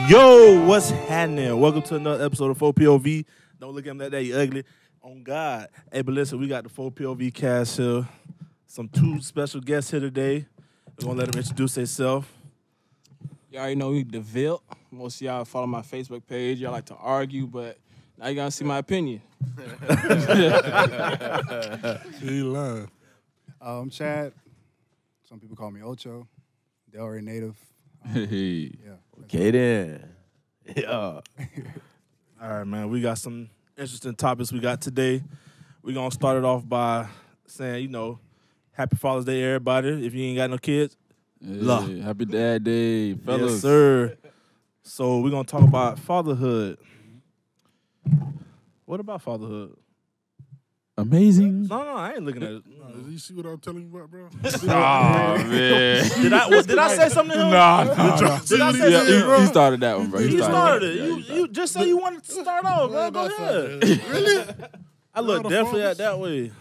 Yo, what's happening? Welcome to another episode of 4POV. Don't look at him like that, you ugly. On God. Hey, but listen, we got the 4POV cast here. Some two special guests here today. We're going to let them introduce themselves. Y'all already know we Davil. Most of y'all follow my Facebook page. Y'all like to argue, but now you got to see my opinion. He lying. I'm Chad. Some people call me Ocho. Delray native. Hey. Yeah. Okay then. Yeah. All right, man. We got some interesting topics we got today. We're going to start it off by saying, Happy Father's Day, everybody. If you ain't got no kids, love. Hey, happy Dad Day, fellas. Yes, sir. So we're going to talk about fatherhood. What about fatherhood? Amazing. No, I ain't looking at it. You see what I'm telling you about, bro? Oh, man. Did I say something to him? Nah. Did I say something to him, bro? He started that one, bro. You started it. Yeah, You just say you wanted to start off, bro. Go ahead. Really? I look definitely at that way.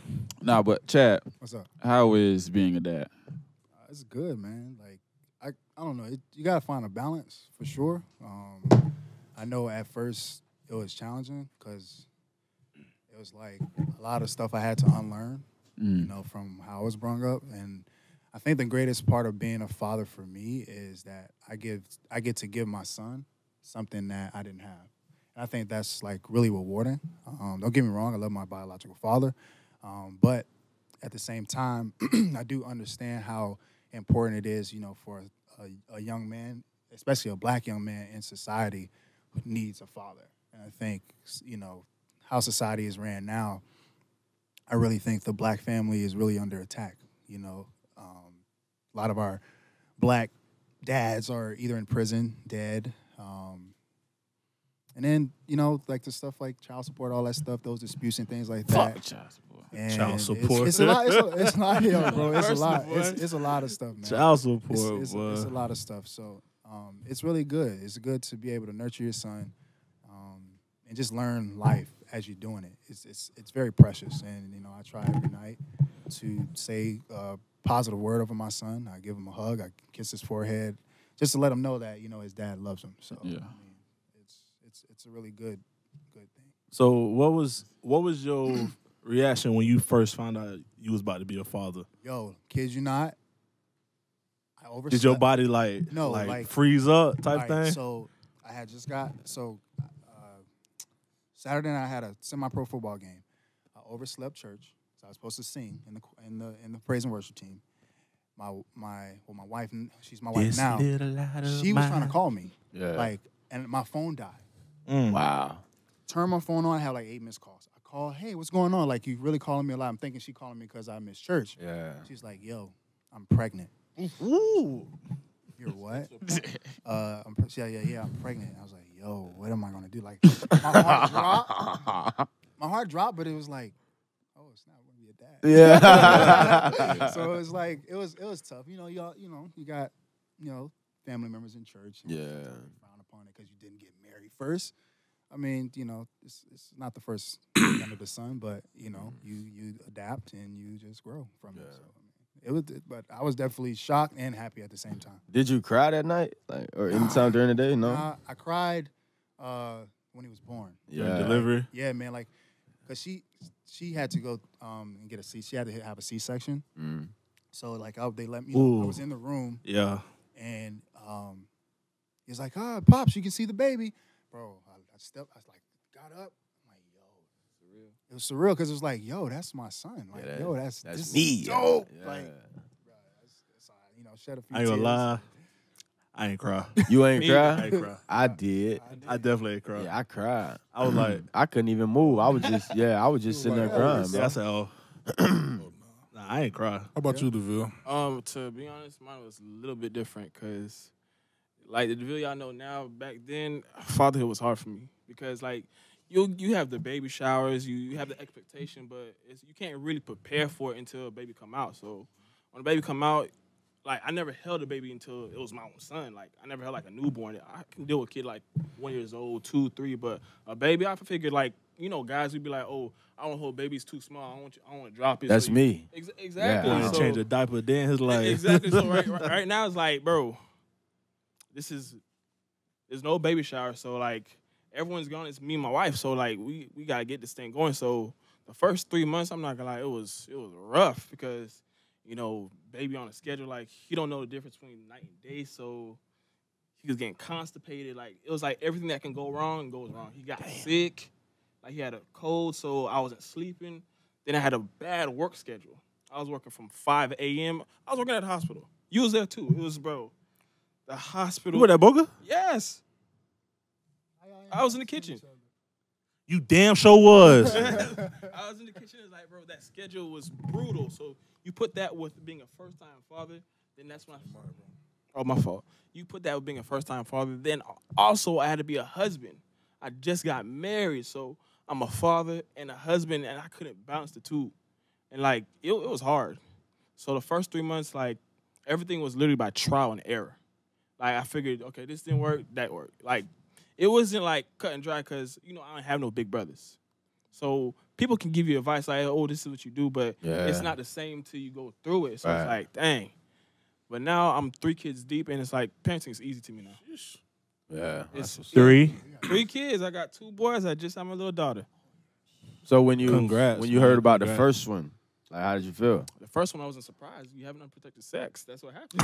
Nah, but Chad, What's up? how is being a dad? It's good, man. Like I don't know. You gotta find a balance for sure. I know at first it was challenging because it was like a lot of stuff I had to unlearn, from how I was brought up. And I think the greatest part of being a father for me is that I get to give my son something that I didn't have. And I think that's like really rewarding. Don't get me wrong, I love my biological father. But at the same time, I do understand how important it is, for a young man, especially a black young man in society, who needs a father. And I think, how society is ran now, I really think the black family is really under attack. A lot of our black dads are either in prison, dead, and then, like the stuff like child support, all that stuff, those disputes and things like that. Fuck child support. And Child support. It's a lot. It's a lot, bro. It's a lot. It's a lot of stuff, man. Child support, It's a lot of stuff. So it's really good. It's good to be able to nurture your son and just learn life as you're doing it. It's very precious. And, I try every night to say a positive word over my son. I give him a hug. I kiss his forehead just to let him know that, his dad loves him. So, Yeah. It's a really good thing. So what was your reaction when you first found out you was about to be a father? Yo, kid you not, I overslept. Did your body No, freeze up type Right, thing? So I had just got Saturday night I had a semi-pro football game. I overslept church, so I was supposed to sing in the praise and worship team. My wife, she's my wife now. She was trying to call me, and my phone died. Wow. Turn my phone on. I had like 8 missed calls. I call, hey, what's going on? Like, you really calling me a lot? I'm thinking she calling me because I missed church. Yeah. She's like, yo, I'm pregnant. Ooh. You're what? I'm pregnant. I was like, yo, what am I gonna do? Like, my heart dropped, but it was like, oh, it's not gonna be a dad. Yeah. So it was like, it was tough. You got family members in church. Yeah. Frown upon it because you didn't get married first. I mean, it's not the first under the sun, but you adapt and you just grow from it. So but I was definitely shocked and happy at the same time. Did you cry that night, or anytime during the day? No. I cried when he was born. Yeah. Delivery. Yeah, man. Like, cause she had to go and get a C. She had to have a C-section. So like, they let me. I was in the room. Yeah. And he's like, Pops, you can see the baby. Bro, I got up. I'm like, yo, surreal. It was surreal because it was like, yo, that's my son. Like, yo, that's me. Dope. Yeah. Like, bro, shed a few I ain't gonna tears. lie. I ain't cry. You ain't cry? I ain't cry. I did. I definitely ain't cry. Yeah, I cried. I was like, I couldn't even move. I was just sitting there crying, bro. I said, oh. Nah, I ain't cry. How about you, DeVille? To be honest, mine was a little bit different because, like the Davil y'all know now, back then, fatherhood was hard for me because, like, you have the baby showers, you have the expectation, but you can't really prepare for it until a baby come out. So when a baby come out, like, I never held a baby until it was my own son. Like, I never held, like, a newborn. I can deal with a kid, like, 1 year old, 2, 3, but a baby, I figured, like, guys would be like, oh, I don't hold baby's too small. I want to drop it. That's me. Exactly. Yeah. Change a diaper then his life. Exactly. So right now it's like, bro, this is there's no baby shower, so like everyone's gone. It's me and my wife, so like we gotta get this thing going. So the first 3 months, I'm not gonna lie, it was rough because baby on a schedule, like he don't know the difference between night and day, so he was getting constipated. Like it was like everything that can go wrong goes wrong. He got sick, like he had a cold, so I wasn't sleeping. Then I had a bad work schedule. I was working from 5 a.m. I was working at the hospital. You was there too. It was, bro, the hospital. You were at Boca? Yes. I was in the kitchen. You damn sure was. I was in the kitchen. It's like, bro, that schedule was brutal. So you put that with being a first-time father, then that's when my fault. You put that with being a first-time father. Then also I had to be a husband. I just got married, so I'm a father and a husband, and I couldn't balance the two. And, like, it was hard. So the first 3 months, like, everything was literally by trial and error. Like, I figured, okay, this didn't work, that worked. Like, it wasn't, like, cut and dry because, I don't have no big brothers. So people can give you advice like, oh, this is what you do, but it's not the same till you go through it. So it's like, dang. But now I'm 3 kids deep, and it's like parenting is easy to me now. Yeah. It's 3. 3 kids. I got 2 boys. I just have my little daughter. So when you Congrats, heard about congrats. the first one, like how did you feel? The first one, I wasn't surprised. You having unprotected sex. That's what happened.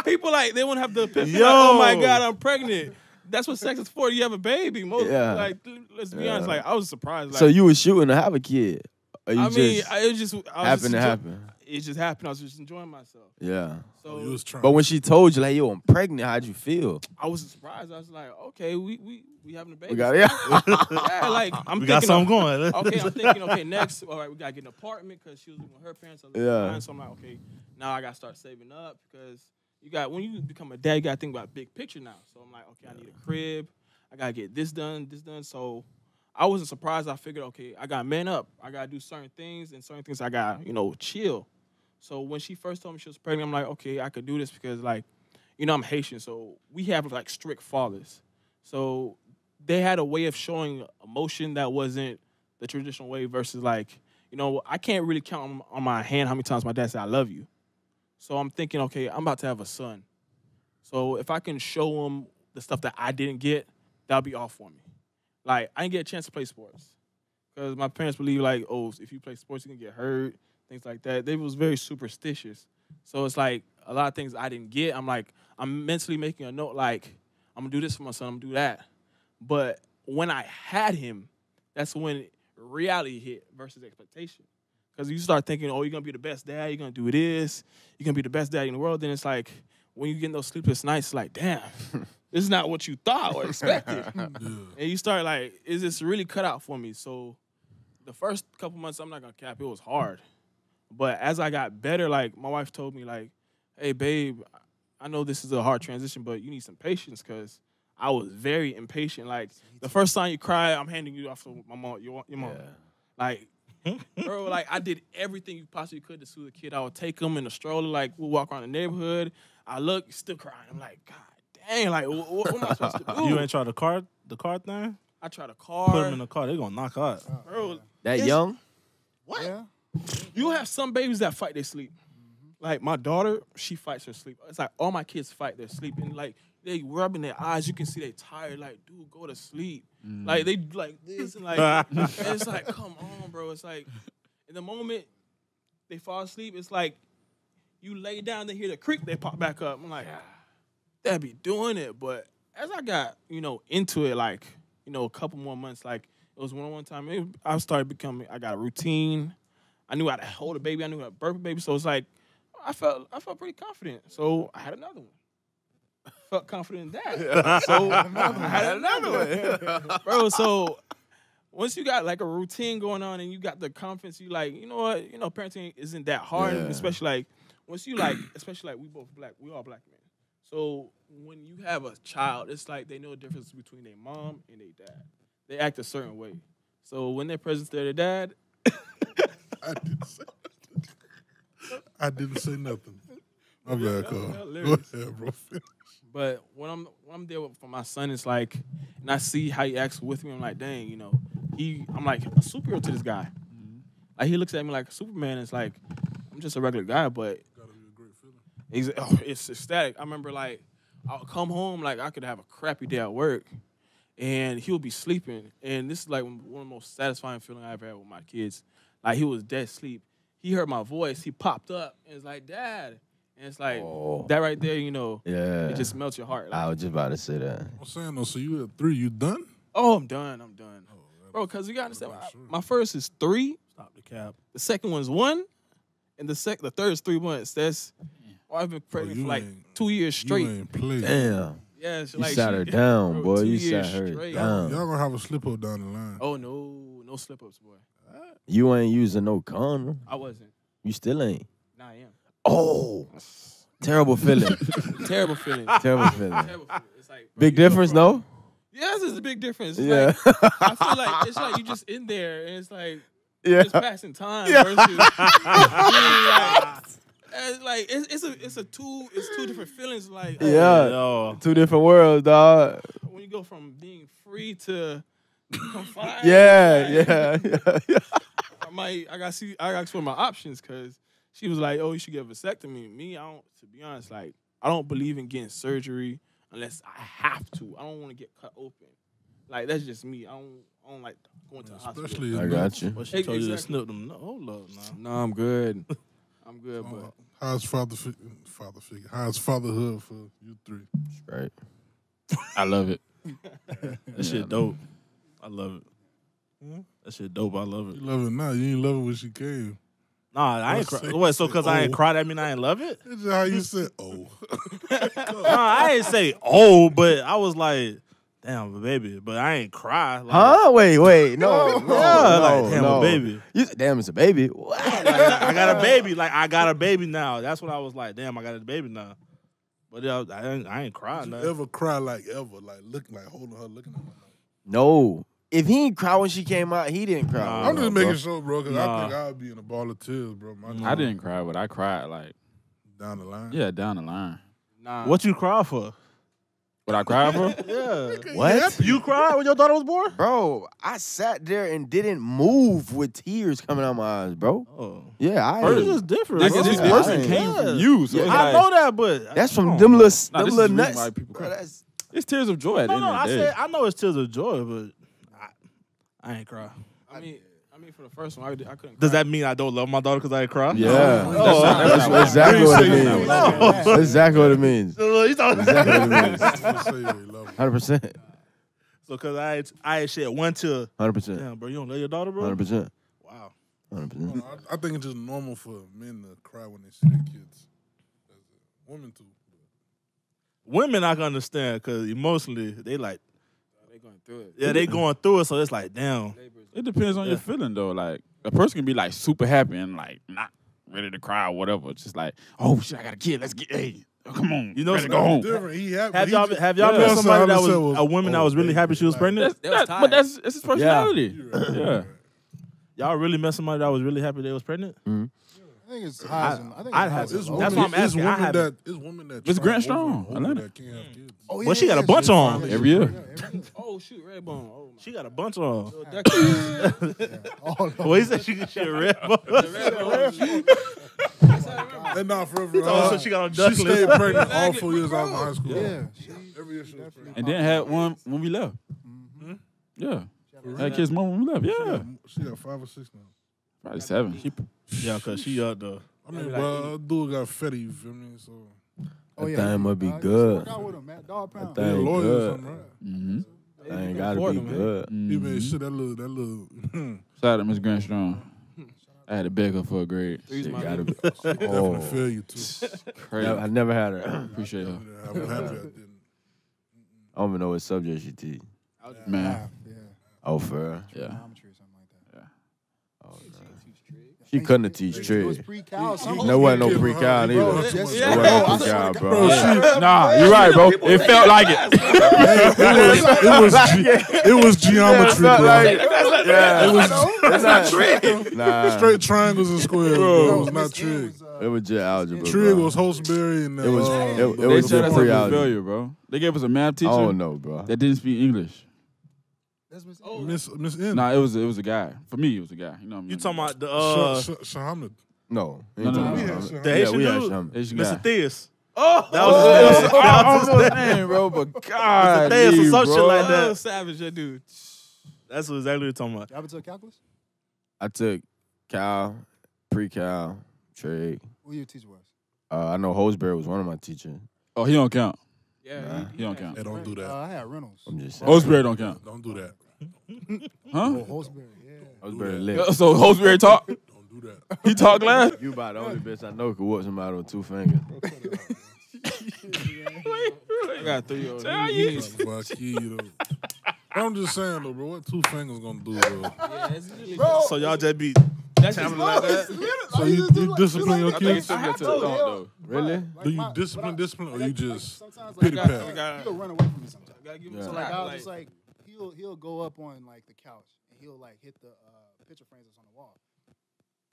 People like they won't have the epiphany. Like, oh my God, I'm pregnant. That's what sex is for. You have a baby. Like, let's be honest. Like, I was surprised. Like, So you was shooting to have a kid? Or you it just happened to happen. It just happened. I was just enjoying myself. Yeah. So You was trying. But when she told you like, yo, I'm pregnant, how'd you feel? I wasn't surprised. I was like, okay, we having a baby. We got it. Yeah, like We got something going. Okay, I'm thinking, okay, next, all right, we gotta get an apartment because she was living with her parents. Yeah. So I'm like, okay, now I gotta start saving up because when you become a dad, you gotta think about big picture now. So I'm like, okay, I need a crib. I gotta get this done. So I wasn't surprised. I figured, okay, I gotta man up. I gotta do certain things, and certain things I gotta, chill. So when she first told me she was pregnant, I'm like, okay, I could do this because, like, I'm Haitian, so we have, like, strict fathers. So they had a way of showing emotion that wasn't the traditional way versus, like, I can't really count on my hand how many times my dad said, I love you. So I'm thinking, okay, I'm about to have a son. So if I can show him the stuff that I didn't get, that'll be all for me. Like, I didn't get a chance to play sports because my parents believe, like, oh, if you play sports, you can get hurt. Things like that. They was very superstitious. So it's like a lot of things I didn't get. I'm like, I'm mentally making a note like, I'm going to do this for my son. I'm going to do that. But when I had him, that's when reality hit versus expectation. Because you start thinking, oh, you're going to be the best dad. You're going to do this. You're going to be the best dad in the world. Then it's like, when you get those sleepless nights, it's like, damn, this is not what you thought or expected. And you start like, is this really cut out for me? So the first couple months, I'm not going to cap, it was hard. But as I got better, like, my wife told me, like, hey, babe, I know this is a hard transition, but you need some patience because I was very impatient. Like, the first time you cry, I'm handing you off to my mom, your mom. Yeah. Like, bro, like, I did everything you possibly could to soothe the kid. I would take him in the stroller, like, we'll walk around the neighborhood. I look, still crying. I'm like, God dang, like, what am I supposed to do? You ain't tried the car thing? I tried a car. Put him in the car. They gonna knock out. Bro, That young? What? Yeah. You have some babies that fight their sleep. Like, my daughter, she fights her sleep. It's like all my kids fight their sleep. And, like, they rubbing their eyes. You can see they tired. Like, dude, go to sleep. Like, they like this. And, like, and it's like, come on, bro. It's like, in the moment they fall asleep, it's like you lay down, they hear the creak, they pop back up. I'm like, they be doing it. But as I got, into it, like, a couple more months, like, it was one time, I started becoming, I got a routine. I knew how to hold a baby. I knew how to burp a baby. So it's like, I felt pretty confident. So I had another one. Felt confident in that. So I had another one. Bro, so once you got like a routine going on and you got the confidence, you like, you know what? Parenting isn't that hard. Yeah. Especially like, once you like, especially like we all black men. So when you have a child, it's like they know the difference between their mom and their dad. They act a certain way. So when they're present to their dad, I didn't say nothing. My bad, Carl. Go ahead, bro. But when I'm there for my son, it's like, and I see how he acts with me, I'm like, dang, I'm like a superhero to this guy. Like, he looks at me like a Superman. It's like, I'm just a regular guy, but Gotta be a great feeling. it's ecstatic. I remember, like, I'll come home like I could have a crappy day at work, and he'll be sleeping. And this is like one of the most satisfying feelings I ever had with my kids. Like he was dead asleep. He heard my voice. He popped up and it's like, Dad. And it's like that right there, you know. Yeah. It just melts your heart. Like, I was just about to say that. I'm saying though, so you at 3, you done? oh, I'm done. Bro, because you got to understand, my first is 3. Stop the cap. The second one's 1. And the third is 3 months. That's I've been pregnant for like 2 years straight. You ain't played. Damn. Yeah, it's You like sat her down, bro, boy. 2 You years sat her straight. down. Y'all gonna have a slip up down the line. Oh no slip ups, boy. You ain't using no condom. I wasn't. You still ain't. Nah, I am. Oh. Terrible feeling. Terrible feeling. Terrible feeling. Terrible feeling. It's like Big difference, no? Yes, it's a big difference. It's Yeah. like, I feel like it's like you just in there and it's like Yeah. just passing time versus being like, it's two different feelings. Like Yeah. Yo. 2 different worlds, dog. when you go from being free to confined. Yeah. I gotta explore my options because she was like, "Oh, you should get a vasectomy." Me, I don't. To be honest, like I don't believe in getting surgery unless I have to. I don't want to get cut open. Like that's just me. I don't like going to the hospital. Especially I got you. Well, she told you to Exactly. snip them. No, hold up, nah. No, I'm good. I'm good, but how's father figure? How's fatherhood for you 3? Right. I love it. That shit dope. I love it. That shit dope. I love it. You love it now. You ain't love it when she came. Nah, I ain't cry. What? So because I ain't cried, that mean I ain't love it? It's just how you said, oh. Nah, I ain't say but I was like, damn, baby. But I ain't cry. Like, Huh? Wait. No. Yeah, like, damn, a baby. You said, damn, it's a baby. What? Like, I got a baby. Like I got a baby now. That's what I was like. Damn, I got a baby now. But I ain't crying. Did Nah. you ever cry like ever? Like looking, like holding her, looking at her. No. If he ain't cry when she came out, he didn't cry. Nah. I'm just bro. making sure, bro, because I Nah. think I'd be in a ball of tears, bro. I didn't cry, but I cried like Down the line. yeah, down the line. nah. What you cry for? What I cried for? Yeah. What? You cried when your daughter was born? Bro, I sat there and didn't move with tears coming out my eyes, bro. Oh. Yeah, It's just different. Nigga, bro. this Yeah. person came from you, so Yeah. it's I like, know that, but that's from come them on. little, Nah, this them is little the reason nuts. why people Bro, cry. that's, it's tears of joy at the No, end of the day. I know it's tears of joy, but I ain't cry. I mean, for the first one, I couldn't. Does cry. that mean I don't love my daughter because I ain't cry? yeah. Oh. That's exactly what it means. No. That's exactly what it means. You talking- Exactly what it means. Just say you love her. 100%. So because I ain't shed one tear. 100%. Damn, bro, you don't love your daughter, bro? 100%. Wow. 100%. I think it's just normal for men to cry when they see their kids. Women too. Women I can understand because emotionally they like, They going through it. yeah, they going through it, so it's like, damn. It depends on your feeling though. Like a person can be like super happy and like not ready to cry or whatever. Just like, oh shit, I got a kid. Let's get come on. You know, ready to go home. Different. He happy. Have He y'all just- have y'all Yeah. met somebody that That's was how a woman that oh, was really baby, happy she was like- pregnant? But that's it's his personality. You're right. Yeah. Y'all really met somebody that was really happy they was pregnant? I think it's high. I think I'd it's have- high. It's Oh, That's women, why I'm asking. I It's women haven't. that. It's women that. It's try Grant over Strong. and over Atlanta. that can't have kids. Oh, Well, she got a bunch on. Every year. Oh shoot, red bone. Oh my. She got a bunch on. All Well, he said she a red bone. And not forever. So she got on She duckless. stayed pregnant all 4 years out of high school. Yeah. Every year she was pregnant. And then had one when we left. Yeah. Had kids more when we left. Yeah. She got 5 or 6 now. Probably 7. Yeah, because she out there. I mean, well, dude got fetty, you feel me? So, Oh, That thing must be I used to good. work out with him, Matt. Dog pound. That he a ain't lawyer or good. something, right? Mm-hmm. That ain't gotta Support be him, man. good. He made shit, that little. Shout out to Miss Grant Strong. I had to beg her for a grade. Three's Shit my gotta name. be. Definitely Oh, feel you, too. Crazy. I never had her. Appreciate her. I'm happy I didn't. I don't even know what subject she teach. Man. Yeah. Oh, for real? Yeah. Geometry or something like that. Oh, no. She couldn't have teach It was trade. pre-cal. something. There wasn't no Bro, pre-cal bro, either. that's There what- wasn't Yeah. no pre-cal, bro. Bro, Nah, you're right, bro. It felt like it. It was geometry, Yeah, bro. yeah. It was Nah, straight triangles and squares, bro. It was not trig. it was just algebra. Trig bro. was Holsberry and It was- it They was set us up for pre-algebra. failure, bro. They gave us a math teacher I don't know, bro. that didn't speak English. That's Miss Miss N. Nah, it was a guy. For me, it was a guy. You know what I mean? You talking about the Shahamid. No. No, no, no. We had the some. Haitian we had dude? some. Asian guy. Mr. Theus. Oh, That was his name, bro. But God, thing, so some shit like that. Oh, savage, that dude. That's what exactly we're talking about. You ever took calculus? I took Cal, pre-Cal, trade. Who your teacher was? I know Holsberry was one of my teachers. Oh, he don't count. Yeah, He don't count. Hey, don't do that. I had Reynolds. I'm just saying. Holsberry don't count. Don't do that. Huh? Oh, Holsberry, yeah. Holsberry lit. So Holsberry talk? Don't do that. He talk last? You about the only bitch I know who could whoop somebody with 2 fingers. I got 3 of them. Fuck you, though. I'm just saying, though, bro. What 2 fingers gonna do, bro? Yeah, it's really So y'all just be That's just tapping like that. So you discipline your I think it's kids? similar to the dog, though. Really? Do you discipline, or you just sometimes pity like, pat? he'll run away from me sometimes. Gotta give him Yeah. some So like I was like, just like he'll go up on like the couch and he'll like hit the picture frames that's on the wall.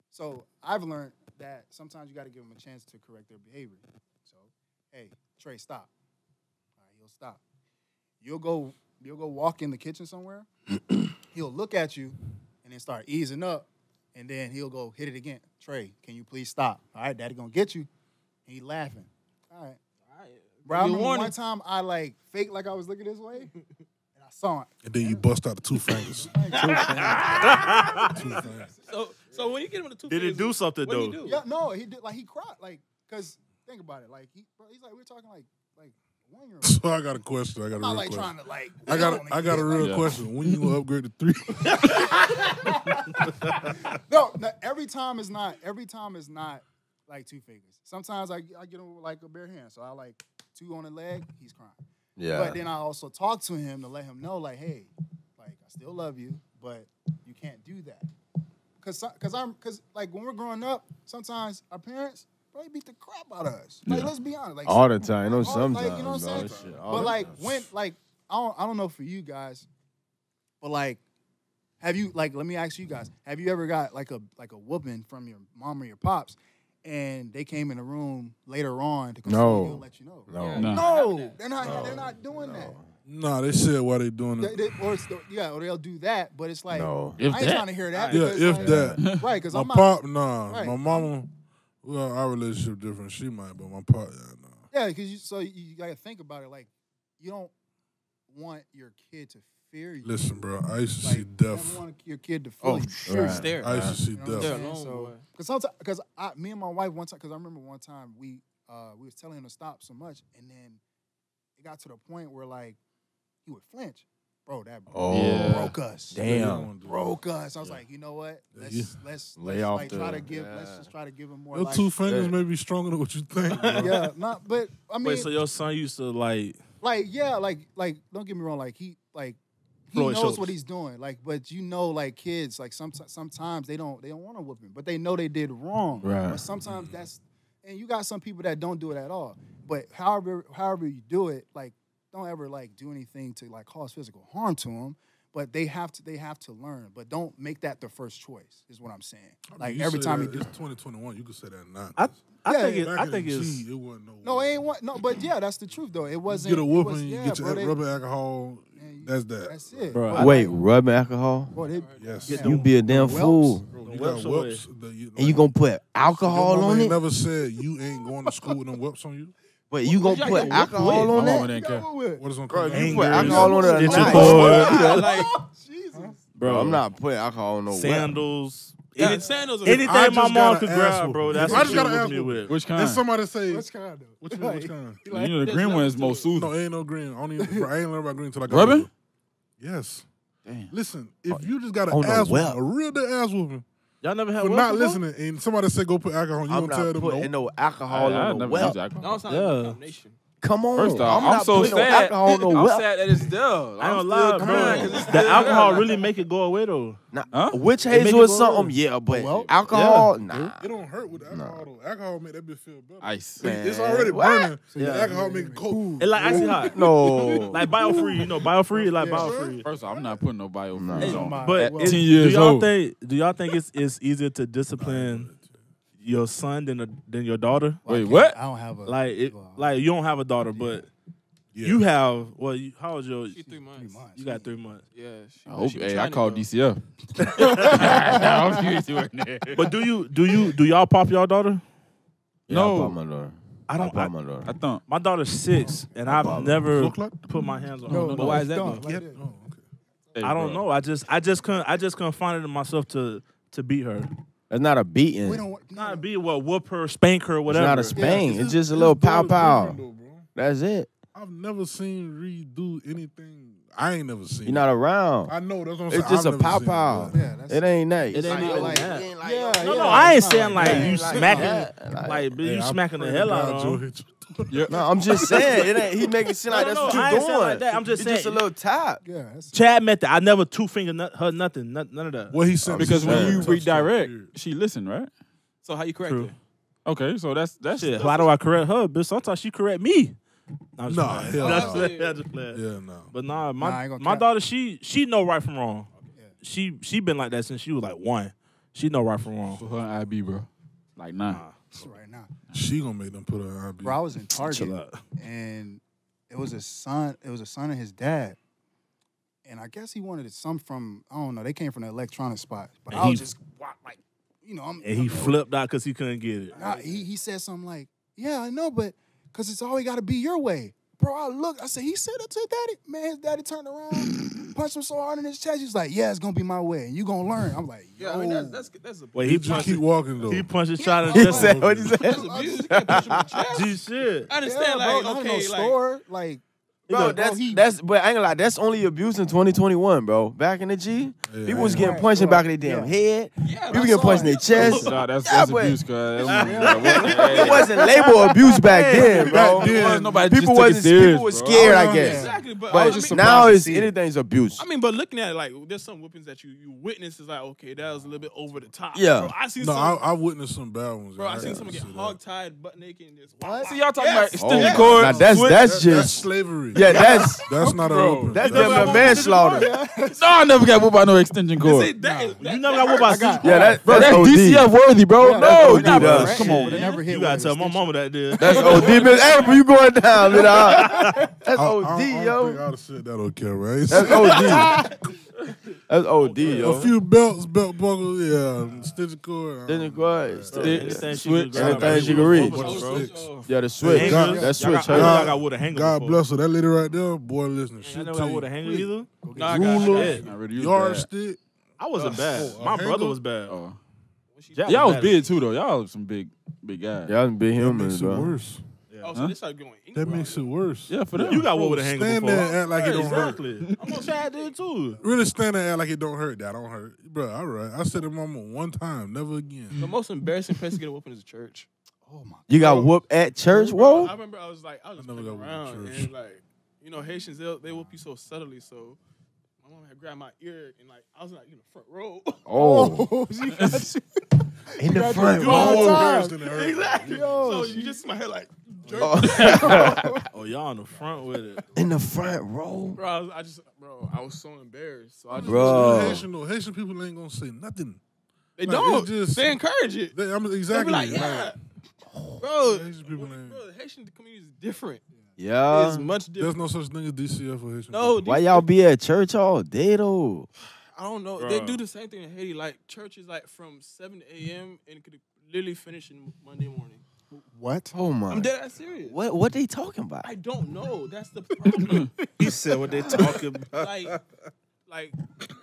So I've learned that sometimes you got to give them a chance to correct their behavior. So hey, Trey, stop. All right, he'll stop. You'll go walk in the kitchen somewhere. He'll look at you and then start easing up, and then he'll go hit it again. Trey, can you please stop? All right, Daddy gonna get you. And he laughing. All right. Bro, I remember one time I like faked like I was looking this way, and I saw it. And then you bust out the 2 fingers. So when you get him the 2 Did it do something what though? do? Yeah, no, he did. Like he cried, like, cause think about it, like he's like we're talking like 1-year-old. So I got a question. I got a I'm real not like question. trying to like. I got a real question. When you gonna upgrade to 3? No, every time is not like 2 fingers. Sometimes I get him with like a bare hand, so I like 2 on the leg. He's crying. Yeah. But then I also talk to him to let him know, like, hey, like I still love you, but you can't do that. Cause like when we're growing up, sometimes our parents probably beat the crap out of us. Like let's be honest, like All the time. No, all- sometimes. like, you know what I'm bro. saying? Shit, all But the like time. when like I don't know for you guys, but like have you like let me ask you guys, have you ever got like a whooping from your mom or your pops and they came in the room later on to console you and let you know? No. No. They're not doing that. Nah, they said why they doing it. Or they'll do that, but it's like No. If I ain't that. trying to hear that. Yeah, because, if like, that. right? Because My I'm not. pop, nah. Right. My mama, well, our relationship different. She might, but my pop, yeah, nah. Yeah, because you gotta think about it. Like you don't want your kid to fear you. Listen, bro, I used to Like, see you death. never want your kid to feel you. Sure, Right. stare. I used to see You know what They're I'm death. saying? alone, So, boy. because me and my wife one time, because I remember one time we was telling him to stop so much, and then it got to the point where like he would flinch, bro. That Oh. broke us. Damn. Broke us. I was like, you know what? Let's Lay off like the- try to give. yeah. Let's just try to give him more. Your like, 2 fingers Yeah. may be stronger than what you think. bro. yeah, not. But I mean, Wait, so your son used to like don't get me wrong. Like he Floyd knows Schultz. what he's doing. Like, but you know, like kids, like sometimes they don't want to whoop him, but they know they did wrong. Right. But sometimes and you got some people that don't do it at all. But however you do it, like don't ever like do anything to like cause physical harm to them. But they have to learn. But don't make that the first choice. Is what I'm saying. Like You every say time that, you do. it's 2021. You could say that now. I Yeah, think yeah. it, Back I in think the it's G, it wasn't no. No, it ain't one. No, but yeah, that's the truth though. It wasn't. Get a it whooping, was- you yeah, get bro, your they- rubber alcohol. and That's that. That's it. Bro, But, Wait, like, rubbing alcohol? boy, they, Yes. Get You be a damn Whelps. fool. Bro, you Whelps got away. whelps. And you gonna put alcohol Your mama on ain't it? never said you ain't going to school with them whelps on you. But you gonna put alcohol My on mama that? didn't care. What is gonna Bro, come you out? put Anger, alcohol on it at stitching night. cord. Like Jesus. Bro, I'm not putting alcohol on no whelp. sandals. yeah, Any- sandals. Anything I my just mom got could an grab, ass bro. whooping. That's I what just she got an whipped ass me whooping. with. Which And kind? somebody say, Which kind though? which kind? You know, the green one is more soothing. No, ain't no green. I ain't learned about green until I got Rubbing? older. Yes. Damn. Listen, if you just got on an the ass whooping, whelp. a real dead ass whooping, Y'all never had for whelps not before? listening, and somebody say go put alcohol, you I'm don't tell not them putting no. no alcohol I on no never whelp. used alcohol. No, it's not Yeah. a combination. Come on. First off, I'm I'm not so putting no sad. alcohol on no I'm whelp. sad that it's there. I ain't I'm gonna still lie, bro. crying 'cause it's The still alcohol there. really make it go away though. Nah, Huh? witch It make hazel it or go something, away. yeah, but Well, alcohol, yeah. nah. It don't hurt with alcohol though. Alcohol make that bitch feel better. Ice. Man, It's already what? burning. Yeah. The alcohol make it cold. It like icy hot. No. Like bio-free, you know, bio-free, like Yeah. bio-free. First off, I'm not putting no bio Nah. freeze on. But Well, it- 10 years old. do y'all think it's easier to discipline your son than your daughter? Wait, what? I don't have a Like you don't have a daughter, but Yeah. you have. Well, how old your? She 3 months. 3 months. You got 3 months. Yeah. She, I hope, she hey, I trying to called go. DCF. I hope you ain't doing that. But do y'all pop y'all daughter? Yeah, No. I pop my daughter. I don't. proud of my daughter. I thought. My daughter's 6, and I've never Look like? put my hands on No, her. no, But why is that don't. though? Like Yeah. that. Oh, okay. Hey, I don't bro. know. I just couldn't find it in myself to beat her. That's not a beating. We It's don't want Not beat what, whoop her, spank her, whatever. not a spank. His- It's just a his little pow daughter's pow. different though, bro. That's it. I've never seen Reed do anything. I ain't never seen. You're not it. around. I know that's what I'm saying. It's just I've a never pow seen pow. Yeah, that's It ain't nice. It ain't even like- that. Yeah, No, yeah, I ain't it's not saying like that. you Like smacking, that. like Hey, you I smacking the pray to hell out God of Joe him. hit you. No, I'm just saying. It ain't. He making it seem like No, that's what no, I you ain't saying doing. like that. I'm just It's just a saying- little tap. Yeah, that's Chad met that. I never two-finger her nothing, none of that. What he said Because when you touchdown, redirect, period. she listen, right? So how you correct True. it? Okay, so that's Shit, why do I correct her? But sometimes she correct me. I'm just Nah, playing. hell That's no. playing. That's just playing. Yeah, no. But nah, I my ain't gonna my cap. daughter, she know right from wrong. Yeah. She been like that since she was like 1. She know right from wrong. for her and IB, bro. Like, nah. right now. She gonna make them put her in IB. Bro, I was in Target Chill out. and it was a son and his dad. And I guess he wanted some from, I don't know, they came from the electronic spot. But And I was he- just like, you know, I'm And he flipped out because he couldn't get it. Nah, he said something like, yeah, I know, but because it's always got to be your way. Bro, I looked, I said, he said that to his daddy? Man, his daddy turned around, punched him so hard in his chest. He's like, yeah, it's going to be my way, and you going to learn. I'm like, yo. Yeah, I mean that's a Wait, He just keep walking though. he punched his shot in He the said, chest. what he that's said? abuse. You can't push him in the chest. G shit. I understand, Yeah, like bro, I okay, don't know, like store, like, Bro, Look, that's but I ain't gonna lie, that's only abuse in 2021, bro. Back in the G, Yeah, people was yeah. getting Right, punched in the back of right, their damn yeah. head. yeah, People getting punched in their chest. Nah, that's Yeah, but- abuse, cuz. It wasn't labeled abuse back then, bro. Back then, Nobody just People took it wasn't serious, people was bro. scared, I Oh, guess. yeah. exactly. But But I mean, now to it's see it. anything's abuse. I mean, but looking at it, like there's some whippings that you witness is like, okay, that was a little bit over the top. Yeah. Bro, I seen No, some. I witnessed some bad ones. Bro, I seen gotta someone get see that. hog tied, butt naked, and just What? See, y'all talking Yes. about extended Oh, cord. now that's That's just slavery. yeah, that's That's not a Bro, whooping. that's never damn got near manslaughter. No, I never got whooped by no extension cord. See, that is- You never got whooped by got- CJ. Yeah, Bro, that's OD. DCF worthy, bro. Yeah, no, that's you're OD, not, dog. bro. Come Shit, on, but it man. never hit You gotta with tell my extension. mama that did. That's OD. Hey, bro, you going down, man? That's I OD, don't think yo. I'd have said that on camera. I ain't That's said- OD. That's OD, A yo. few belts, belt buckles, yeah, stitching cord. Stitching cord, Anything she Switch. could grab. Anything she could reach. What Oh, the oh, sticks. oh. Yeah, the switch. Hanger. That Y'all switch got- I know hurt. y'all got with a hanger God before. bless her. That lady right there, boy, listen, I she never take got with a hanger either. No, I got ruler, shit. Not really used yardstick. I wasn't bad. a My hanger? brother was bad. that. Oh. Jack Y'all was bad. big too, though. Y'all was some big guys. Y'all big That humans, makes it bro. worse. Oh, so Huh? this started going. That makes it worse. Yeah, for them. You got what with a hanger Stand before. there and act like it don't hurt. Exactly. I'm on Chad did too. Really stand there and act like it don't hurt. That don't hurt. Bro, all right. I said to mama one time, never again. The most embarrassing place to get a whooping is a church. Oh, my. You got whooped at church? Bro, I Whoa. remember I was just I never playing got whooped at around church. and like, you know, Haitians they whoop you so subtly. So my mom had grabbed my ear and like I was like in the front row. Oh. She got you. In the front you all the row. time. Embarrassed in the hurt. exactly. Yo, so she- you just see my head like, jerk. Oh, y'all in the front with it. In the front row. bro. I was so embarrassed. So I just, Bro. Haitian, though. Haitian people ain't gonna say nothing. they like, don't. it's just- they encourage it. They, I mean, They exactly. be like, yeah, bro. Haitian people ain't. Bro, the Haitian community is different. Yeah. It's much There's different. no such thing as DCF for Haitian. No, Why y'all be at church all day, though? I don't know. They Bruh. do the same thing in Haiti. Like church is like from 7 a.m. and it could literally finish in Monday morning. What? Oh, my. I'm dead ass serious. What they talking about? I don't know. That's the problem. He said what they talking about. like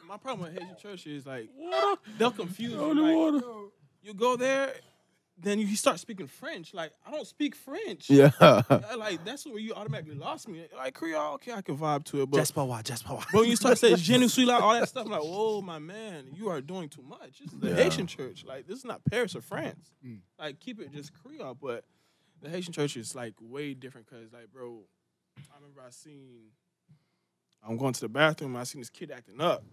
my problem with Haitian church is like they'll confuse you. Holy Like, water. you go there, then you start speaking French. Like I don't speak French. Yeah. Like that's where you automatically lost me. Like Creole, okay, I can vibe to it, but Jaspawa. but when you start saying Je ne suis là, all that stuff, I'm like, whoa, my man, you are doing too much. This is the Haitian church. Like this is not Paris or France. Like keep it just Creole, but the Haitian church is like way different because like, bro, I remember I'm going to the bathroom, I seen this kid acting up.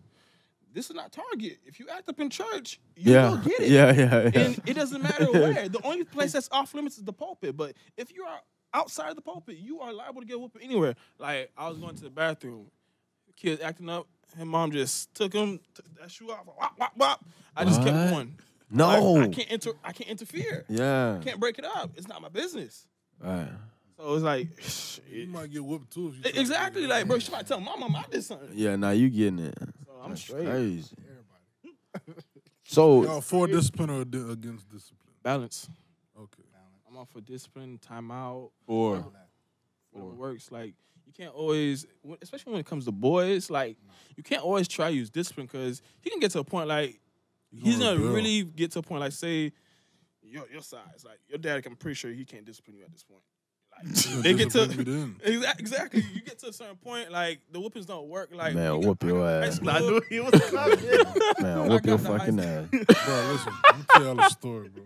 This is not Target. If you act up in church, you Yeah. will get it. Yeah. And it doesn't matter where. The only place that's off limits is the pulpit. But if you are outside of the pulpit, you are liable to get whooped anywhere. Like, I was going to the bathroom. The kid acting up. His mom just took that shoe off. Wop, wop, wop. I just kept What? going. No. Like, I can't interfere. Yeah. I can't break it up. It's not my business. Right. So it's like, You might get whooped too. If you try to exactly. do Like, that. bro, she might tell mom I did something. Yeah, now you getting it. So I'm That's straight. crazy. So, Y'all for discipline or against discipline? Balance. Okay. I'm on for discipline, timeout, Or whatever works. Like you can't always, especially when it comes to boys, like you can't always try to use discipline because he can get to a point like he's gonna really get to a point like say your size, like your dad. I'm pretty sure he can't discipline you at this point. Like, they get to exactly. You get to a certain point, like the whoopings don't work. Like Man, whoop your ass. I knew he was coming. Man, whoop your fucking ass. Bro, listen, let me tell y'all a story, bro.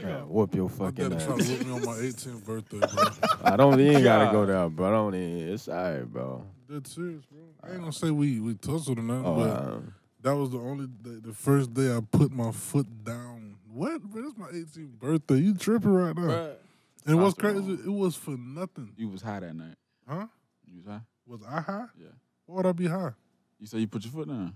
Man, whoop your My fucking dad ass. tried to whoop me on my 18th birthday, bro. I don't even gotta go down, bro. I don't even. It's all right, bro. Dead serious, bro. I ain't gonna say we tussled or nothing, Oh, but that was the first day I put my foot down. What, bro? It's my 18th birthday. You tripping right now? bruh, And what's crazy? It was for nothing. you was high that night. Huh? You was high? Was I high? Yeah. Why would I be high? You say you put your foot down.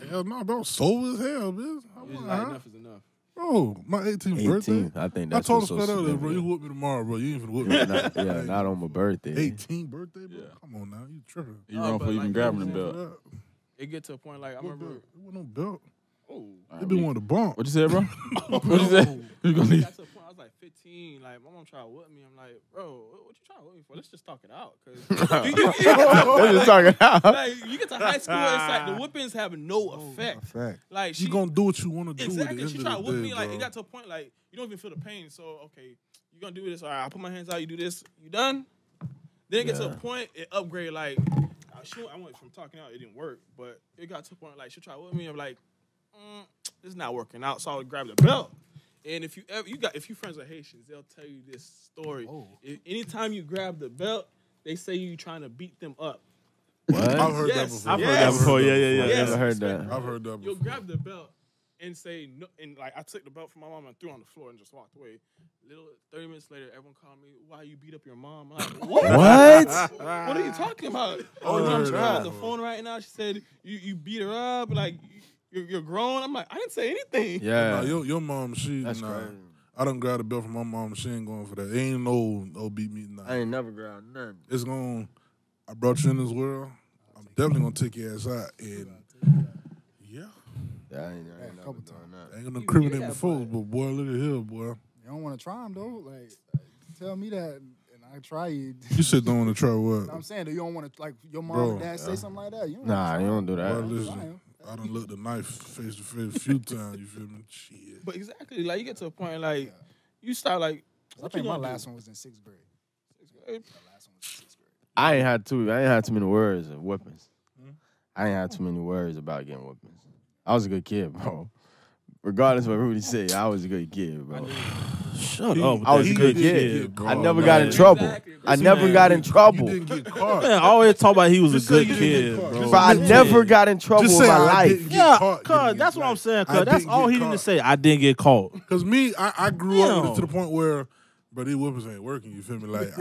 Hell no, bro. Sober as hell, bitch. I it's wasn't like high. enough is enough. Bro, my 18th birthday. 18. I think I that's told what's him so straight out there, bro. You significant. whoop me tomorrow, bro. You ain't finna whoop me. Yeah, not on my birthday. 18th birthday, bro. Yeah. Come on now, you tripping. You No, run but for even like, grabbing the you know belt. It get to a point like I What remember. belt? It wasn't no belt. Oh, They been wanting to bump. What you said, bro? What you said? You gonna I leave? got to a point I was like 15. Like my mom tried to whoop me. I'm like, bro, what you trying to whoop me for? Let's just talk it out. Let's just talk it out. Like you get to high school, it's like the whoopings have no effect. Fact. Like You gonna do what you want to do exactly. at the She end tried to of whoop the me. day, Like bro. it got to a point like you don't even feel the pain. So okay, you gonna do this? All right, I put my hands out. You do this. You done? Then it gets to a point it upgrade. Like I went from talking out, it didn't work, but it got to a point like she tried to whoop me. I'm like, this is not working out. So I would grab the belt. And if you friends with Haitians, they'll tell you this story. Anytime you grab the belt, they say you trying to beat them up. What? I've heard that Yes. before. I've heard that before. Yeah. Yes. Never heard that. I've heard that You'll before. grab the belt and say no, and like I took the belt from my mom and threw it on the floor and just walked away. 30 minutes later, everyone called me, "Why you beat up your mom?" I'm like, "What? What are you talking about?" Oh, I'm on the phone right now. She said, "You beat her up, like you're grown." I'm like, I didn't say anything. Yeah. Nah, your mom, she That's nah. crazy. I done grabbed the belt from my mom. She ain't going for that. Ain't no beat me. Nah. I ain't never grabbed nothing. It's going. I brought you in this world. I'm definitely gonna take your ass out. And yeah, Yeah, I ain't never couple done that. I ain't gonna incriminate my folks, but boy, look at here, boy. You don't want to try them though. Like, tell me that, and I try you. You said don't want to try what? I'm saying that you don't want to like your mom Bro, or dad say something like that. You don't Nah, you don't do Boy, that. listen, I done looked the knife face to face a few times. You feel me? Shit. But exactly, like you get to a point like you start like, I what think you my gonna last do? one was in 6th grade. Hey, My last one was in 6th grade. I ain't had too many words of weapons. I ain't had too many words about getting weapons. I was a good kid, bro. Regardless of what Rudy said, I was a good kid, bro. Shut up. I was a He good did kid. get caught, I never man. got in trouble. Exactly. I never got in You trouble. didn't get caught. Man, I always talk about he was Just a say good you didn't kid, get caught. bro. Just But I say- never got in trouble Just in say my I life. didn't get Yeah, caught. cuz that's what I'm saying. I Cuz that's didn't all get he needed to caught. say. I didn't get caught. Cause me, I grew up Damn. to the point where, but these whoopings ain't working. You feel me? Like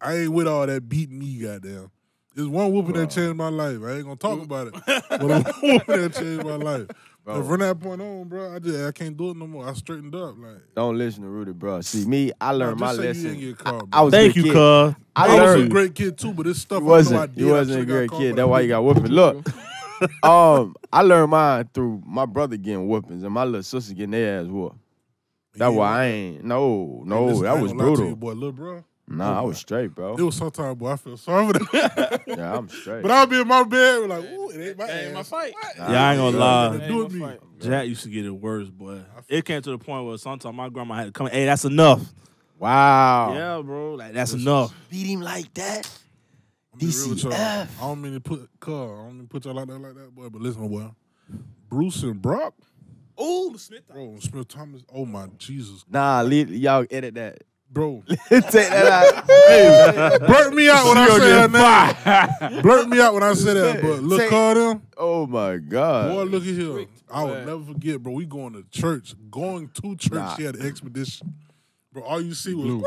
I ain't with all that beating me, goddamn. There's one whooping that changed my life. I ain't gonna talk about it, but one whooping that changed my life. Bro. And from that point on, bro, I can't do it no more. I straightened up. Like Don't listen to Rudy, bro. See, me, I learned my just say you lesson. didn't get caught, I was a Thank good you, kid. cuz. I I was a learned. great kid too, but this stuff You I know I wasn't. did. You I wasn't a should've got great caught kid. for That's that. why you got whooping. Look, I learned mine through my brother getting whoopings and my little sister getting their ass whooped. That's Yeah. why I ain't. No, Listen, I that ain't was gonna lie to brutal. you, boy, little bro. Nah, I was straight, bro. It was sometimes, boy, I feel sorry for that. Yeah, I'm straight. But I'll be in my bed like, ooh, it ain't my That ain't my ass. fight. Nah, Yeah, I ain't gonna lie. That That do ain't it my me. fight. Jack used to get it worse, boy. It came to the point where sometimes my grandma had to come, hey, that's enough. Wow. Yeah, bro, like that's enough. Beat him like that. I'm be real with y'all. DCF. I don't mean to put y'all like that, boy. But listen, boy, Bruce and Brock, Oh, Smith. bro, Smith Thomas. Oh my Jesus, Nah, y'all edit that. bro. Take that out. Hey, blurt me out when I say her name. Blurt me out when I say that. But look, Say- call them. Oh my God. Boy, look at here. I will Right. never forget, bro. We going to church. Going to church, Nah. she had an expedition. Bro, all you see was,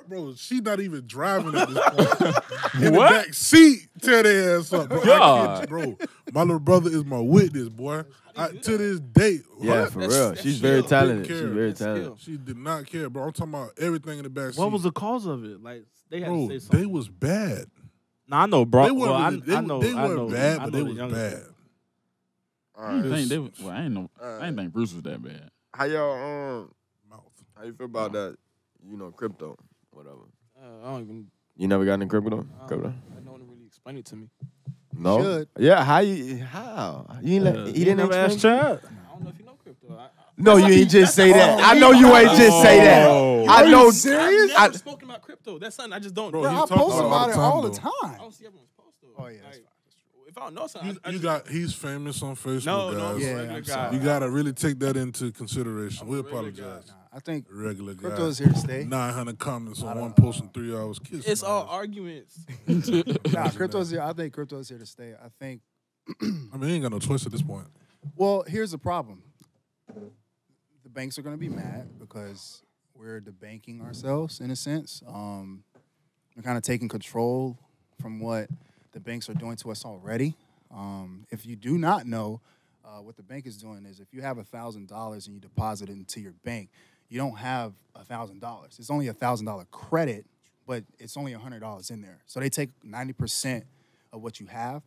bro, she not even driving at this point. In the back seat, tear their ass up, bro. I kid you, bro. My little brother is my witness, boy. To this day. Yeah, What? for That's- real. that's She's skill. very Didn't talented. care. She's very That's talented. skill. She did not care, bro. I'm talking about everything in the back seat. What was the cause of it? Like they had Bro, to say something. they was bad. Nah, I know, bro. They weren't, Well, really, they, I know, they I weren't know, bad, I but know they the was younger bad. people. I didn't think they was. Well, I ain't think Bruce was that bad. How y'all Mouth. how you feel about that? crypto, whatever. I don't even. You never got into crypto? Crypto? No one really explained it to me. No. Should. Yeah. How? He didn't never explain. asked Chad. I don't know if you know crypto. No, you ain't just say that. I know you ain't just say that. I know. serious? I've never spoken about crypto. That's something I just don't. Bro, do. he I talks post about about it it all all the the time, I time. don't see everyone's post though. Oh, yeah, that's Like, if I don't know something, He's famous on Facebook, no, guys. Yeah, regular I'm guy. sorry. You gotta really take that into consideration. I'm We a regular apologize. I think Regular guy. crypto is here to stay. 900 comments on I one don't- post in 3 hours. Kiss It's my all ass. arguments. Nah, crypto is here. I think crypto is here to stay. I think. I mean, he ain't got no choice at this point. Well, here's the problem. The banks are going to be mad because we're debanking ourselves in a sense. We're kind of taking control from what the banks are doing to us already. If you do not know, what the bank is doing is if you have $1,000 and you deposit it into your bank, you don't have $1,000. It's only $1,000 credit, but it's only $100 in there. So they take 90% of what you have.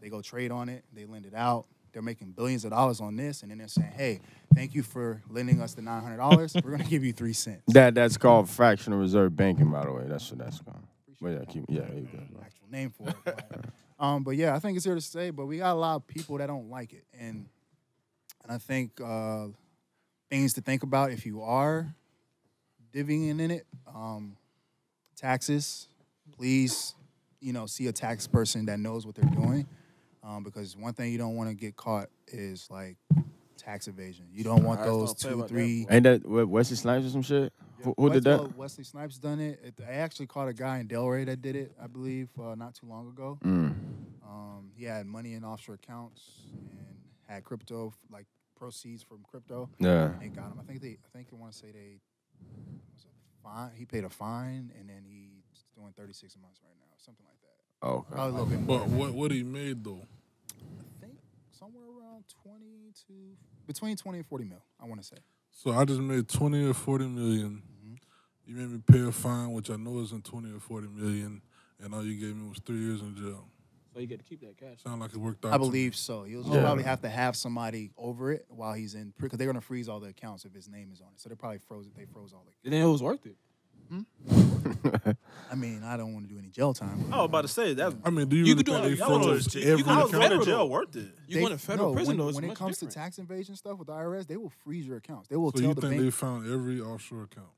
They go trade on it. They lend it out. They're making billions of dollars on this, and then they're saying, "Hey, thank you for lending us the $900. We're gonna give you 3 cents." That's called fractional reserve banking, by the way. That's what that's called. But yeah, there you go. Actual name for it. But yeah, I think it's here to stay. But we got a lot of people that don't like it, and I think things to think about if you are divvying in it. Taxes, please, see a tax person that knows what they're doing. Because one thing you don't want to get caught is like tax evasion. You don't want those 2, 3. Ain't that Wesley Snipes or some shit? Who did that? Wesley Snipes done it. I actually caught a guy in Delray that did it, I believe, not too long ago. He had money in offshore accounts and had crypto, like proceeds from crypto. Yeah. And they got him. I think I want to say was a fine. He paid a fine, and then he's doing 36 months right now, something like that. Oh, Probably a little bit more. But what he made, though? I think somewhere around between 20 and 40 mil, I want to say. So I just made 20 or 40 million. Mm-hmm. You made me pay a fine, which I know isn't 20 or 40 million, and all you gave me was 3 years in jail. So you get to keep that cash. Sound like it worked out. I to me. believe so. You'll probably have to have somebody over it while he's in, because they're going to freeze all the accounts if his name is on it. So they probably froze all the. Then it was worth it. I mean, I don't want to do any jail time. I was about to say that. I mean, do you, You really could do think it- they you could froze do it- every you could do it account? Going to federal. jail worth it. You going to federal prison though? It's When it much comes to different. tax evasion stuff with the IRS, they will freeze your accounts. They will So tell you the think bank. they found every offshore account?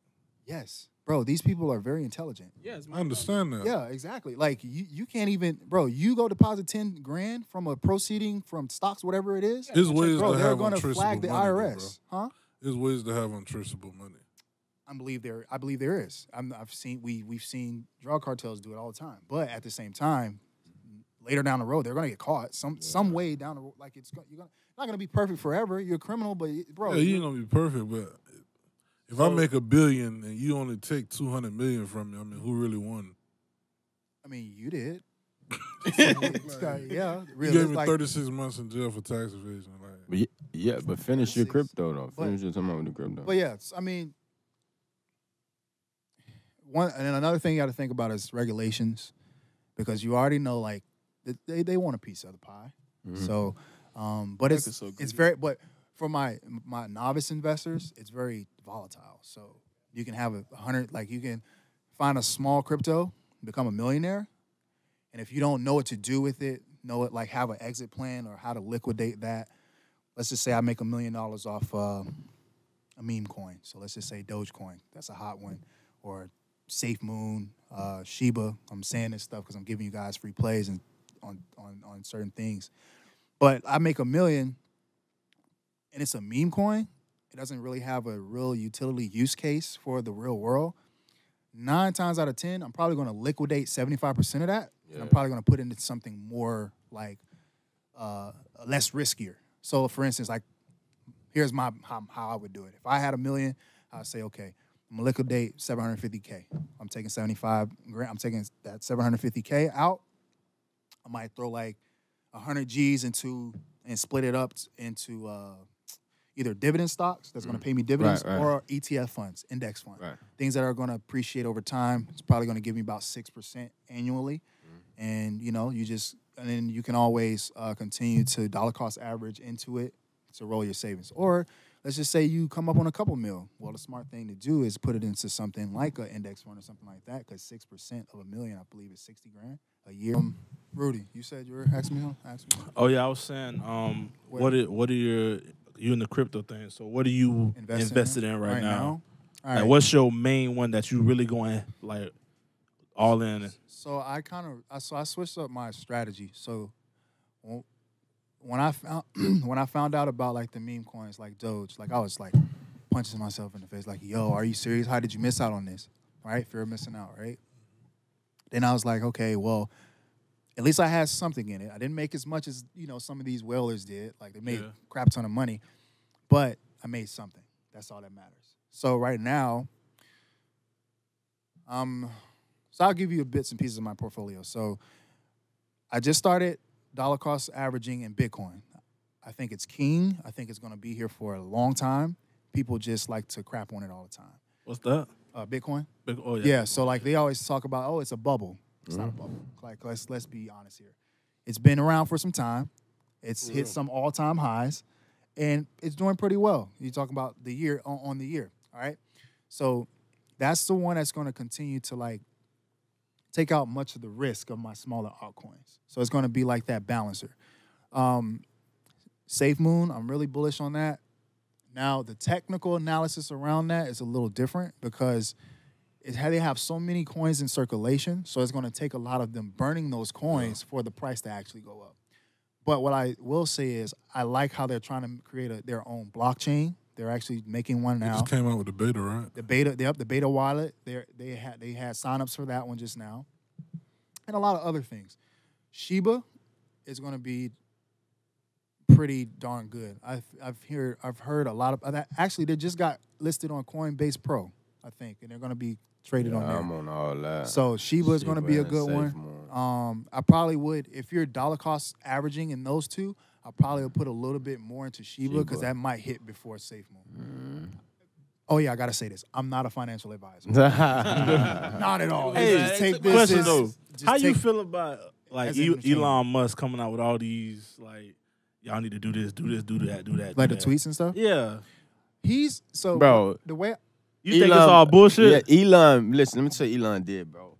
Yes, bro. These people are very intelligent. Yeah, it's I understand that. Yeah, exactly. Like you can't even, bro. You go deposit 10 grand from a proceeding from stocks, whatever it is. There's ways Bro, to they're have going to untraceable flag the money, IRS, bro. huh? There's ways to have untraceable money. I believe there is. We've seen drug cartels do it all the time. But at the same time, later down the road, they're gonna get caught. Some way down the road. Like you're not gonna be perfect forever. You're a criminal, but bro, Yeah, you ain't gonna be perfect, but if I make $1 billion and you only take 200 million from me, I mean, who really won? I mean, you did. You really. gave me Like, 36 months in jail for tax evasion. Like, But finish your 36. crypto though. Finish your time with the crypto. but yeah, I mean, another thing you got to think about is regulations, because you already know like they want a piece of the pie. Mm-hmm. So, but That's it's so good. it's very but for my novice investors, it's very volatile. So you can have 100, like you can find a small crypto, become a millionaire, and if you don't know what to do with it, like have an exit plan or how to liquidate that. Let's just say I make $1 million off a meme coin. So let's just say Dogecoin. That's a hot one. Or Safe Moon, Shiba. I'm saying this stuff because I'm giving you guys free plays and on certain things. But I make $1 million, and it's a meme coin. It doesn't really have a real utility use case for the real world. 9 times out of 10, I'm probably going to liquidate 75% of that, and I'm probably going to put it into something more like less riskier. So, for instance, like here's how I would do it. If I had $1 million, I'd say, okay, I'm gonna liquidate $750K. I'm taking 75 grand. I'm taking that $750K out. I might throw like 100 G's and split it up into either dividend stocks that's going to pay me dividends, Right. or ETF funds, index funds, Right. things that are going to appreciate over time. It's probably going to give me about 6% annually, and then you can always continue to dollar cost average into it to roll your savings. Or let's just say you come up on a couple mil. Well, the smart thing to do is put it into something like an index fund or something like that, because 6% of $1 million, I believe, is $60,000 a year. Rudy, you said you were asking me. Oh yeah, I was saying, what are you in the crypto thing? So what are you invested in right now? All right. Like, what's your main one that you really going like all in? So I switched up my strategy. So when I found out about like the meme coins like Doge, like I was like punching myself in the face, like, yo, are you serious? How did you miss out on this? Right? Fear of missing out, right? Then I was like, okay, well, at least I had something in it. I didn't make as much as, some of these whalers did. Like they made a crap ton of money, but I made something. That's all that matters. So right now, so I'll give you bits and pieces of my portfolio. So I just started dollar cost averaging in Bitcoin. I think it's king. I think it's going to be here for a long time. People just like to crap on it all the time. What's that? Bitcoin. Oh yeah. Yeah. So like they always talk about, oh, it's a bubble. It's not a bubble. Like let's be honest here. It's been around for some time. It's hit some all-time highs, and it's doing pretty well. You talk about the year on the year. All right. So that's the one that's going to continue to like take out much of the risk of my smaller altcoins. So it's going to be like that balancer. Safe Moon, I'm really bullish on that. Now, the technical analysis around that is a little different because they have so many coins in circulation, so it's going to take a lot of them burning those coins for the price to actually go up. But what I will say is I like how they're trying to create their own blockchain. They're actually making one now. They just came out with the beta, right? The beta wallet. They had signups for that one just now, and a lot of other things. Shiba is going to be pretty darn good. I've heard a lot of that. Actually, they just got listed on Coinbase Pro, I think, and they're going to be traded on there. I'm on all that. So Shiba is going to be a good one. I probably would, if you're dollar cost averaging in those two, I probably would put a little bit more into Shiba because that might hit before Safe Moon. Oh yeah, I gotta say this. I'm not a financial advisor. Not at all. Hey, just take this. Question though, how you feel about like Elon Musk coming out with all these like, y'all need to do this, do that, like the tweets and stuff? Yeah. He's so bro. The way you think it's all bullshit? Yeah, Elon. Listen, let me tell you, Elon did, bro.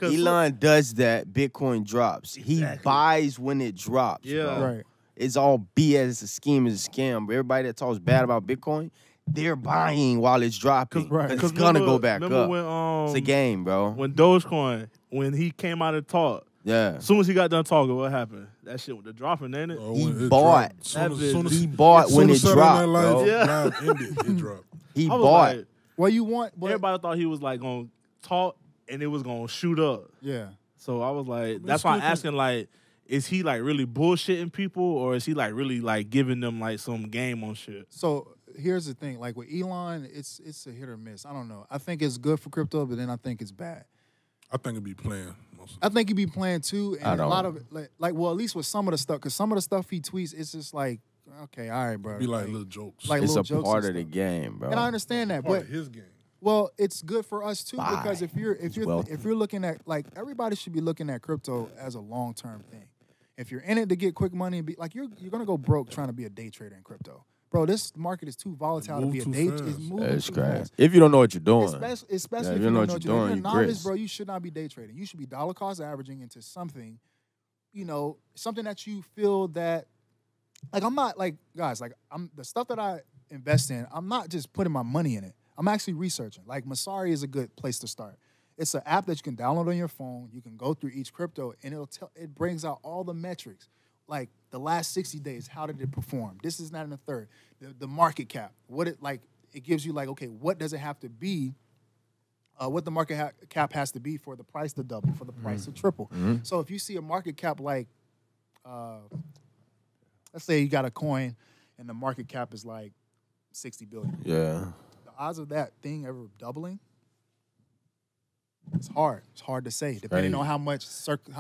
Elon does that. Bitcoin drops. Exactly. He buys when it drops. Yeah, bro. Right. It's all BS. It's a scheme. It's a scam. But everybody that talks bad about Bitcoin, they're buying while it's dropping. Because it's gonna go back up. When, it's a game, bro. When Dogecoin, when he came out and talked, as soon as he got done talking, what happened? That shit with the dropping, ain't it? He bought. He bought when it dropped, bro. It dropped. He bought. Like, well, you want everybody thought he was like gonna talk and it was gonna shoot up. Yeah. So I was like, that's why I'm asking, like, is he like really bullshitting people, or is he like really like giving them like some game on shit? So here's the thing, like with Elon, it's a hit or miss. I don't know. I think it's good for crypto, but then I think it's bad. I think it'd be playing. I think he'd be playing too, and a lot of it, like well, at least with some of the stuff, because some of the stuff he tweets, it's just like, okay, all right, bro. It'd be like little jokes. Like it's little a jokes part of the game, bro. And I understand that, part but of his game. Well, it's good for us too because if you're looking at, like, everybody should be looking at crypto as a long-term thing. If you're in it to get quick money and be like, you're gonna go broke trying to be a day trader in crypto. Bro, this market is too volatile to be a day trader. It's moving too fast. If you don't know what you're doing. Especially if you don't know what you're doing. If you're a novice, bro, you should not be day trading. You should be dollar cost averaging into something, something that you feel that, like, I'm not, like, guys, like, the stuff that I invest in, I'm not just putting my money in it. I'm actually researching. Like, Masari is a good place to start. It's an app that you can download on your phone. You can go through each crypto, and it brings out all the metrics. Like, the last 60 days, how did it perform? This is not in the third. The market cap. It gives you, like, okay, what does it have to be? What the market cap has to be for the price to double, for the price to triple. Mm-hmm. So if you see a market cap like, let's say you got a coin, and the market cap is like 60 billion. Yeah. The odds of that thing ever doubling, it's hard. It's hard to say, depending on how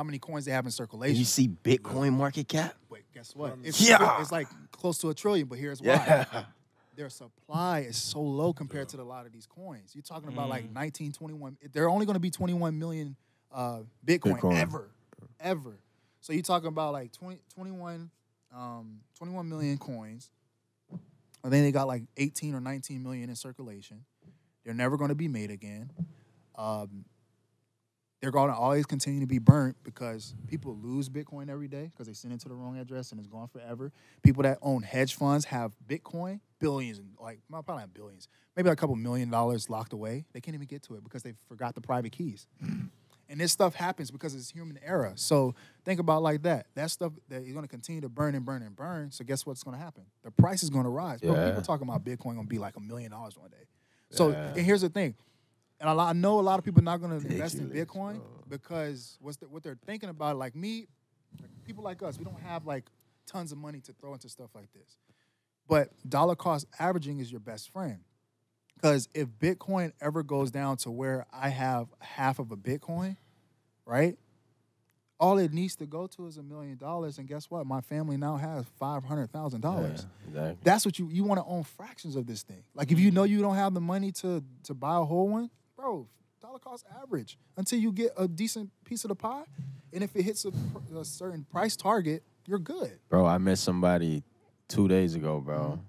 many coins they have in circulation. You see Bitcoin market cap? Wait, guess what? It's like close to $1 trillion, but here's why. Yeah. Their supply is so low compared to a lot of these coins. You're talking about like 21. They're only going to be 21 million Bitcoin ever. So you're talking about like 21 million coins. I think they got like 18 or 19 million in circulation. They're never going to be made again. They're going to always continue to be burnt because people lose Bitcoin every day because they send it to the wrong address and it's gone forever. People that own hedge funds have Bitcoin, billions, probably not billions, maybe like a couple $1 million locked away. They can't even get to it because they forgot the private keys. And this stuff happens because it's human error. So think about it like that. That stuff that you're going to continue to burn and burn and burn. So guess what's going to happen? The price is going to rise. Bro, people talking about Bitcoin going to be like $1 million one day. So and here's the thing. And I know a lot of people are not going to invest in Bitcoin because what they're thinking about, like me, people like us, we don't have like tons of money to throw into stuff like this. But dollar cost averaging is your best friend. Because if Bitcoin ever goes down to where I have half of a Bitcoin, right? All it needs to go to is $1 million, and guess what? My family now has $500,000. Yeah, exactly. That's what you want to own fractions of this thing. Like if you know you don't have the money to buy a whole one, bro, dollar cost average until you get a decent piece of the pie, and if it hits a certain price target, you're good. Bro, I met somebody 2 days ago, bro.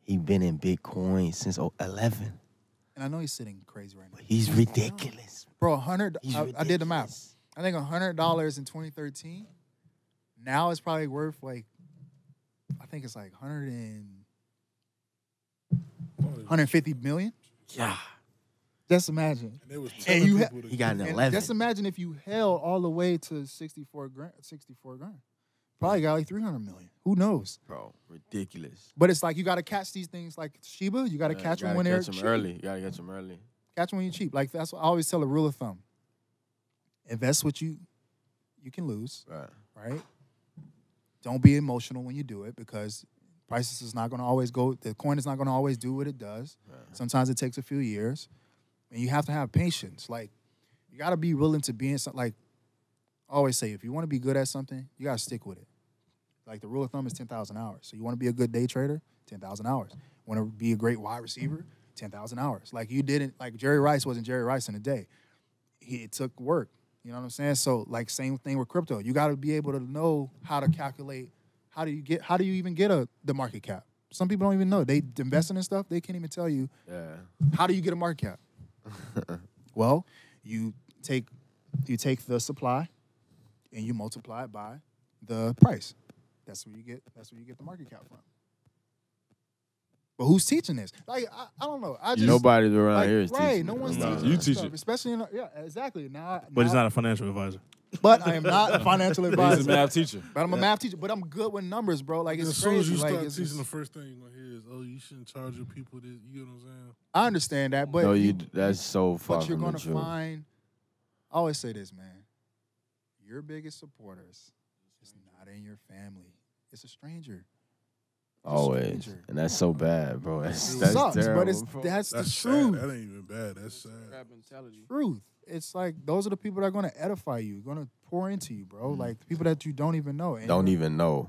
He been in Bitcoin since 11. And I know he's sitting crazy right now. He's ridiculous. Bro, I did the math. I think $100 in 2013. Now it's probably worth like, I think it's like 150 million. Yeah. Just imagine. And it was He got an 11. Just imagine if you held all the way to 64 grand. Probably got like 300 million. Who knows? Bro, ridiculous. But it's like you got to catch these things like Shiba. You got to catch them when they're cheap. Early. You got to catch them early. Catch them when you're cheap. Like that's what I always tell a rule of thumb. Invest what you can lose. Right? Don't be emotional when you do it because prices is not going to always go. The coin is not going to always do what it does. Right. Sometimes it takes a few years, and you have to have patience. Like you got to be willing to be in something. Like I always say, if you want to be good at something, you got to stick with it. Like the rule of thumb is 10,000 hours. So you want to be a good day trader, 10,000 hours. Want to be a great wide receiver, 10,000 hours. Like you didn't, like Jerry Rice wasn't Jerry Rice in a day. It took work. You know what I'm saying? So like same thing with crypto. You got to be able to know how to calculate. How do you even get the market cap? Some people don't even know. They investing in stuff. They can't even tell you. Yeah. How do you get a market cap? Well, you take the supply and you multiply it by the price. That's where you get the market cap from. But who's teaching this? Like I don't know. Nobody around here is teaching. Right, no one's teaching. You this teach stuff, it. especially exactly. But he's not a financial advisor. But I am not a financial advisor. He's a math teacher. But I'm a math teacher. But I'm good with numbers, bro. Like it's as soon crazy. as you like, start teaching, the first thing you're gonna hear is, "Oh, you shouldn't charge your people this." You know what I'm saying? I understand that, but that's so far. But you're from gonna the truth. find. I always say this, man. Your biggest supporters is not in your family. It's a stranger. Always, and that's so bad, bro. That's sucks, terrible, but bro. that's the sad. truth. That ain't even bad. That's sad. Truth. It's like those are the people that are going to edify you, going to pour into you, bro. Like the people that you don't even know. Don't even know,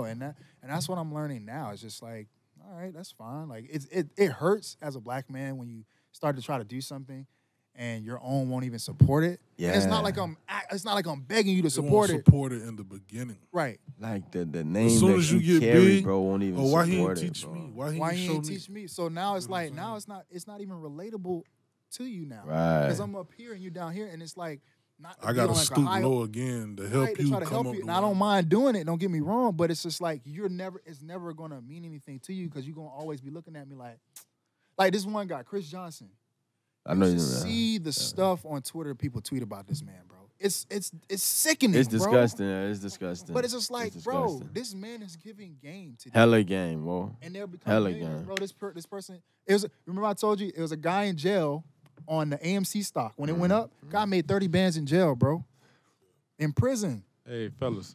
and that's what I'm learning now. It's just like, all right, that's fine. Like it hurts as a black man when you start to try to do something and your own won't even support it. Yeah, and it's not like I'm begging you to support it. Support it in the beginning, right? Like the name as soon that as you get carry, big, bro, won't even why he support ain't it, teach bro. me? Why he ain't teach me? So now it's like it's not even relatable to you now, right? Because I'm up here and you down here, and it's like not. I got to like stoop low again to help you come up. And I don't mind doing it. Don't get me wrong, but it's just like it's never gonna mean anything to you because you're gonna always be looking at me like this one guy, Chris Johnson. I know you see the stuff on Twitter people tweet about this man, bro. It's sickening. It's disgusting. Bro. It's disgusting. But it's just like, bro, this man is giving game to hella game, bro. And they're becoming game, bro. This person. Remember I told you it was a guy in jail on the AMC stock when it went up. Guy made 30 bands in jail, bro. In prison. Hey, fellas,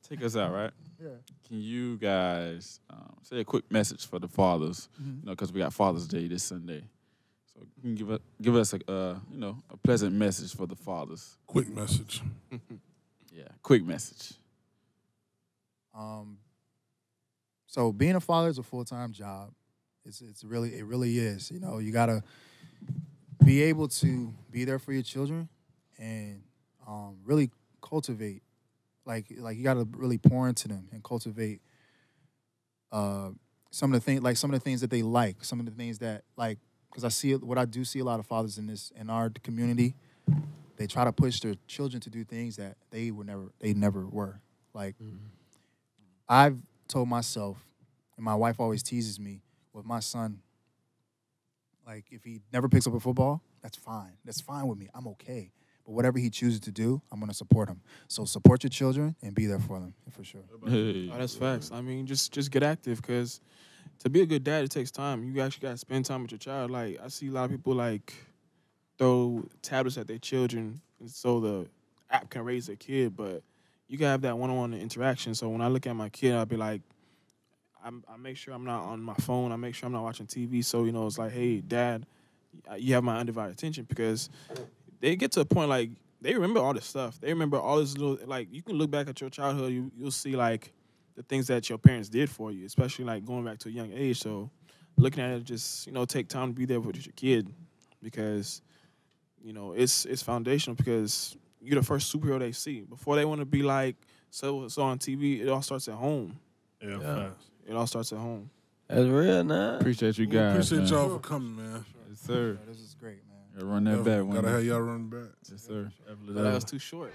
take us out, right? Yeah. Can you guys say a quick message for the fathers? You know, because we got Father's Day this Sunday. So you can give us a pleasant message for the fathers. Quick message. Yeah, quick message. So being a father is a full-time job. It really is. You know, you gotta be able to be there for your children and really cultivate. Like you gotta really pour into them and cultivate some of the things that they like, some of the things that like, because I do see a lot of fathers in our community. They try to push their children to do things that they never were. Like, I've told myself, and my wife always teases me with my son. Like, if he never picks up a football, that's fine. That's fine with me. I'm okay. But whatever he chooses to do, I'm going to support him. So support your children and be there for them, for sure. Hey. Oh, that's facts. I mean, just get active, because to be a good dad, it takes time. You actually got to spend time with your child. Like, I see a lot of people, like, throw tablets at their children so the app can raise their kid, but you can have that one-on-one interaction. So when I look at my kid, I'll be like, I make sure I'm not on my phone. I make sure I'm not watching TV. So, you know, it's like, hey, Dad, you have my undivided attention, because they get to a point, like, they remember all this stuff. They remember all this little, like, you can look back at your childhood, you'll see, like, the things that your parents did for you, especially, like, going back to a young age. So looking at it, just, you know, take time to be there with your kid, because, you know, it's foundational, because you're the first superhero they see. Before they want to be like so on TV, it all starts at home. Yeah, facts. It all starts at home. That's real, nah. Appreciate you guys. Appreciate man. y'all for coming, man. Yes, sir. Yeah, this is great, man. Gotta run that back. Gotta have y'all run back. Yes, sir. But that was too short.